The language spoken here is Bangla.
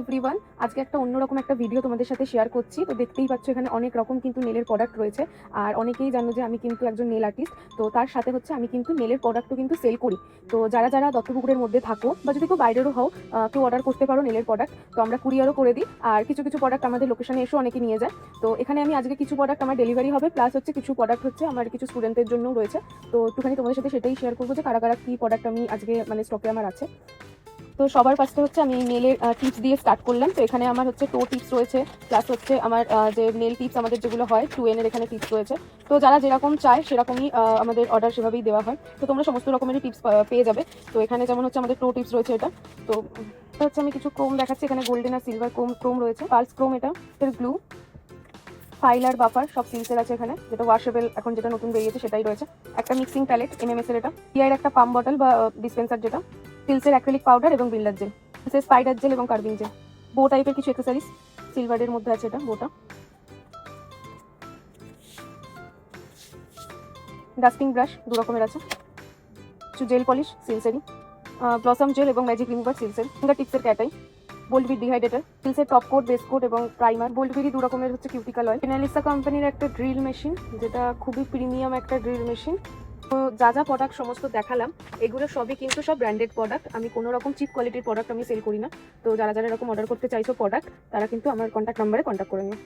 এভরিওয়ান, আজকে একটা অন্যরকম একটা ভিডিও তোমাদের সাথে শেয়ার করছি। তো দেখতেই পাচ্ছ এখানে অনেক রকম কিন্তু নেলের প্রোডাক্ট রয়েছে। আর অনেকেই জানো যে আমি কিন্তু একজন নেল আর্টিস্ট। তো তার সাথে হচ্ছে আমি কিন্তু নেলের প্রোডাক্টও কিন্তু সেল করি। তো যারা যারা দত্তপুকুরের মধ্যে থাকো বা যদি কেউ বাইরেরও হও, কেউ অর্ডার করতে পারো নেলের প্রোডাক্ট। তো আমরা কুরিয়ারও করে দিই, আর কিছু কিছু প্রোডাক্ট আমাদের লোকেশনে এসেও অনেকে নিয়ে যায়। তো এখানে আমি আজকে কিছু প্রোডাক্ট আমার ডেলিভারি হবে, প্লাস হচ্ছে কিছু প্রোডাক্ট হচ্ছে আমার কিছু স্টুডেন্টদের জন্যও রয়েছে। তো একটুখানি তোমাদের সাথে সেটাই শেয়ার করবো যে কারা কারা কি প্রোডাক্ট আমি আজকে মানে স্টকে আমার আছে। তো সবার ফার্স্টে হচ্ছে আমি নেলের টিপস দিয়ে স্টার্ট করলাম। তো এখানে আমার হচ্ছে টো টিপস রয়েছে, প্লাস হচ্ছে আমার যে নেল টিপস আমাদের যেগুলো হয় 2N এর এখানে টিপস রয়েছে। তো যারা যেরকম চায় সেরকমই আমাদের অর্ডার সেভাবেই দেওয়া হয়। তো তোমরা সমস্ত রকমেরই টিপস পেয়ে যাবে। তো এখানে যেমন হচ্ছে আমাদের টো টিপস রয়েছে এটা। তো হচ্ছে আমি কিছু ক্রোম দেখাচ্ছি, এখানে গোল্ডেন আর সিলভার ক্রোম রয়েছে, পালস ক্রোম, এটা গ্লু, ফাইলার, বাফার সব সিলসের আছে এখানে, যেটা ওয়াশেবল এখন যেটা নতুন বেরিয়েছে সেটাই রয়েছে। একটা মিক্সিং প্যালেট MMS এর, এটা ইয়ার একটা পাম্প বটল বা ডিসপেন্সার, যেটা সিলসের অ্যাক্রিলিক পাউডার এবং বিল্ডার জেল, সিলসের স্পাইডার জেল এবং কার্ভিং জেল, বো টাইপের কিছু অ্যাক্সেসরিজ সিলভারের মধ্যে আছে, এটা বোটা, ডাস্টিং ব্রাশ দু রকমের আছে, কিছু জেল পলিশ সিলসেরই, ব্লসম জেল এবং ম্যাজিক রিমুভার সিলসের, ফিঙ্গার টিপসের ক্যাটাই, বোল্ড বিট ডিহাইড্রেটার, সিলসের টপ কোট, বেস কোট এবং প্রাইমার, বোল্ড বিডি দু রকমের হচ্ছে কিউটিক্যাল অয়েল, ফিনালিসা কোম্পানির একটা ড্রিল মেশিন, যেটা খুবই প্রিমিয়াম একটা ড্রিল মেশিন। তো যা যা প্রোডাক্ট সমস্ত দেখালাম এগুলো সবই কিন্তু সব ব্র্যান্ডেড প্রোডাক্ট। আমি কোনো রকম চিপ কোয়ালিটির প্রোডাক্ট আমি সেল করি না। তো যারা যারা এরকম অর্ডার করতে চাইছো প্রোডাক্ট, তারা কিন্তু আমার কন্ট্যাক্ট নাম্বারে কন্ট্যাক্ট করে নিও।